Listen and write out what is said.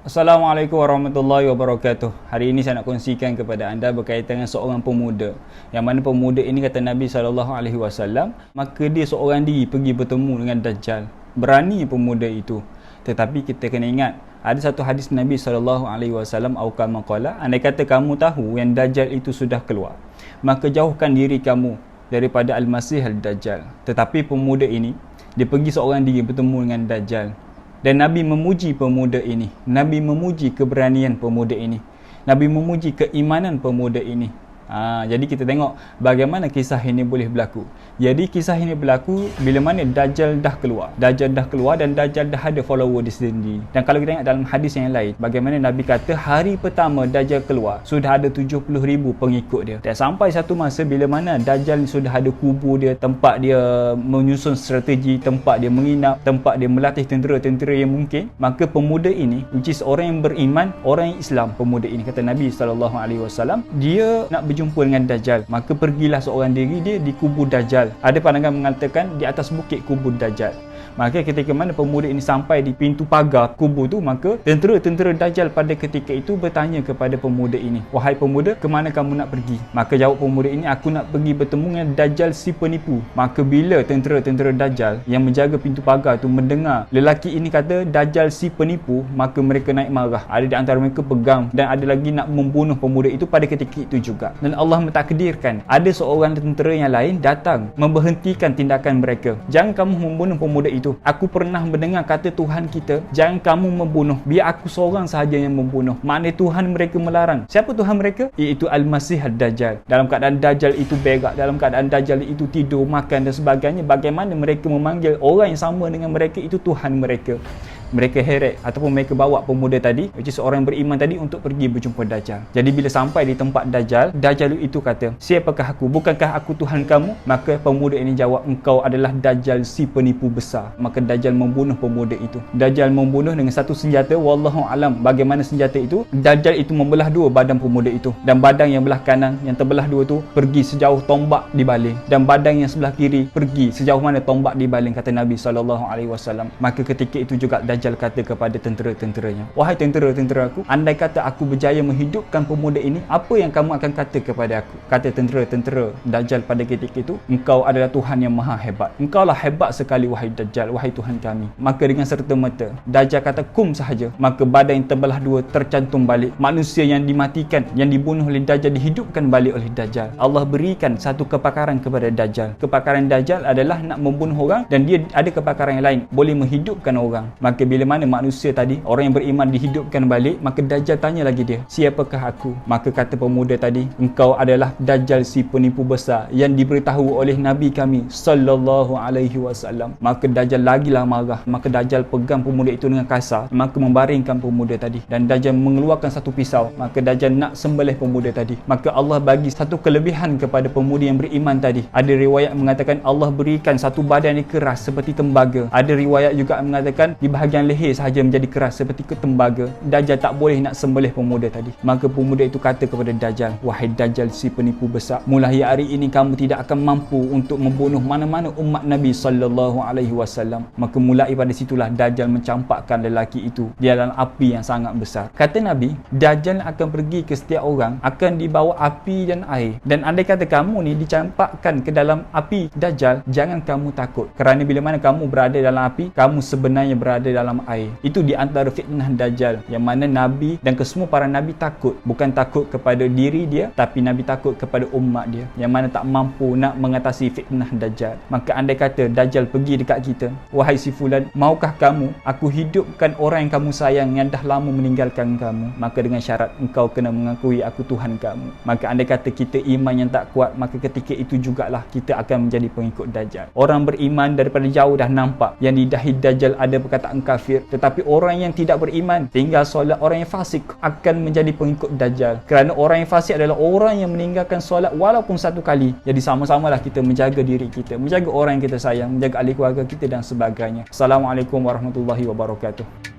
Assalamualaikum warahmatullahi wabarakatuh. Hari ini saya nak kongsikan kepada anda berkaitan dengan seorang pemuda. Yang mana pemuda ini kata Nabi SAW, maka dia seorang diri pergi bertemu dengan Dajjal. Berani pemuda itu. Tetapi kita kena ingat, ada satu hadis Nabi SAW, awqal maqala, andai kata kamu tahu yang Dajjal itu sudah keluar, maka jauhkan diri kamu daripada Al-Masih Al-Dajjal. Tetapi pemuda ini, dia pergi seorang diri bertemu dengan Dajjal. Dan Nabi memuji pemuda ini. Nabi memuji keberanian pemuda ini. Nabi memuji keimanan pemuda ini. Jadi kita tengok bagaimana kisah ini boleh berlaku. Jadi kisah ini berlaku bila mana Dajjal dah keluar. Dajjal dah keluar dan Dajjal dah ada follower di sendiri. Dan kalau kita tengok dalam hadis yang lain, bagaimana Nabi kata hari pertama Dajjal keluar, sudah ada 70,000 pengikut dia. Dan sampai satu masa bila mana Dajjal sudah ada kubur dia, tempat dia menyusun strategi, tempat dia menginap, tempat dia melatih tentera-tentera yang mungkin, maka pemuda ini, which is orang yang beriman, orang yang Islam, pemuda ini kata Nabi SAW, dia nak berjumpa dengan Dajjal. Maka pergilah seorang diri dia di kubur Dajjal. Ada pandangan mengatakan di atas bukit kubur Dajjal. Maka ketika mana pemuda ini sampai di pintu pagar kubur tu, maka tentera-tentera Dajjal pada ketika itu bertanya kepada pemuda ini, "Wahai pemuda, ke mana kamu nak pergi?" Maka jawab pemuda ini, "Aku nak pergi bertemu dengan Dajjal si penipu." Maka bila tentera-tentera Dajjal yang menjaga pintu pagar tu mendengar lelaki ini kata Dajjal si penipu, maka mereka naik marah. Ada di antara mereka pegang dan ada lagi nak membunuh pemuda itu pada ketika itu juga. Dan Allah mentakdirkan ada seorang tentera yang lain datang memberhentikan tindakan mereka. "Jangan kamu membunuh pemuda itu. Aku pernah mendengar kata Tuhan kita, jangan kamu membunuh. Biar aku seorang sahaja yang membunuh." Maknanya Tuhan mereka melarang. Siapa Tuhan mereka? Iaitu Al-Masih Al-Dajjal. Dalam keadaan Dajjal itu berak, dalam keadaan Dajjal itu tidur, makan dan sebagainya, bagaimana mereka memanggil orang yang sama dengan mereka itu Tuhan mereka. Mereka heret ataupun mereka bawa pemuda tadi, which is seorang yang beriman tadi, untuk pergi berjumpa Dajjal. Jadi bila sampai di tempat Dajjal, Dajjal itu kata, "Siapakah aku? Bukankah aku Tuhan kamu?" Maka pemuda ini jawab, "Engkau adalah Dajjal si penipu besar." Maka Dajjal membunuh pemuda itu. Dajjal membunuh dengan satu senjata, wallahu alam bagaimana senjata itu. Dajjal itu membelah dua badan pemuda itu, dan badan yang belah kanan yang terbelah dua tu pergi sejauh tombak dibaling, dan badan yang sebelah kiri pergi sejauh mana tombak dibaling, kata Nabi SAW. Maka ketika itu juga Dajjal kata kepada tentera-tenteranya, "Wahai tentera-tentera aku, andai kata aku berjaya menghidupkan pemuda ini, apa yang kamu akan kata kepada aku?" Kata tentera-tentera Dajjal pada ketika itu, "Engkau adalah Tuhan yang maha hebat. Engkaulah hebat sekali wahai Dajjal, wahai Tuhan kami." Maka dengan serta-merta Dajjal kata kum sahaja, maka badan yang terbelah dua tercantum balik. Manusia yang dimatikan, yang dibunuh oleh Dajjal, dihidupkan balik oleh Dajjal. Allah berikan satu kepakaran kepada Dajjal. Kepakaran Dajjal adalah nak membunuh orang, dan dia ada kepakaran yang lain, boleh menghidupkan orang. Maka bila mana manusia tadi, orang yang beriman, dihidupkan balik, maka Dajjal tanya lagi dia, "Siapakah aku?" Maka kata pemuda tadi, "Engkau adalah Dajjal si penipu besar yang diberitahu oleh Nabi kami SAW." Maka Dajjal lagilah marah. Maka Dajjal pegang pemuda itu dengan kasar, maka membaringkan pemuda tadi, dan Dajjal mengeluarkan satu pisau. Maka Dajjal nak sembelih pemuda tadi. Maka Allah bagi satu kelebihan kepada pemuda yang beriman tadi. Ada riwayat mengatakan Allah berikan satu badan yang keras seperti tembaga. Ada riwayat juga mengatakan di bahagian leher sahaja menjadi keras seperti tembaga. Dajjal tak boleh nak sembelih pemuda tadi. Maka pemuda itu kata kepada Dajjal, "Wahai Dajjal si penipu besar, mulai hari ini kamu tidak akan mampu untuk membunuh mana-mana umat Nabi SAW." Maka mulai pada situlah Dajjal mencampakkan lelaki itu di dalam api yang sangat besar. Kata Nabi, Dajjal akan pergi ke setiap orang, akan dibawa api dan air. Dan andai kata kamu ni dicampakkan ke dalam api Dajjal, jangan kamu takut. Kerana bila mana kamu berada dalam api, kamu sebenarnya berada dalam air. Itu di antara fitnah Dajjal, yang mana Nabi dan kesemua para Nabi takut. Bukan takut kepada diri dia, tapi Nabi takut kepada umat dia, yang mana tak mampu nak mengatasi fitnah Dajjal. Maka andai kata Dajjal pergi dekat kita, "Wahai si fulan, maukah kamu aku hidupkan orang yang kamu sayang yang dah lama meninggalkan kamu?" Maka dengan syarat engkau kena mengakui aku Tuhan kamu. Maka andai kata kita iman yang tak kuat, maka ketika itu jugalah kita akan menjadi pengikut Dajjal. Orang beriman daripada jauh dah nampak yang di dahi Dajjal ada perkataan kafir, tetapi orang yang tidak beriman, tinggal solat, orang yang fasik akan menjadi pengikut Dajjal. Kerana orang yang fasik adalah orang yang meninggalkan solat walaupun satu kali. Jadi sama-samalah kita menjaga diri kita, menjaga orang yang kita sayang, menjaga ahli keluarga kita dan sebagainya. Assalamualaikum warahmatullahi wabarakatuh.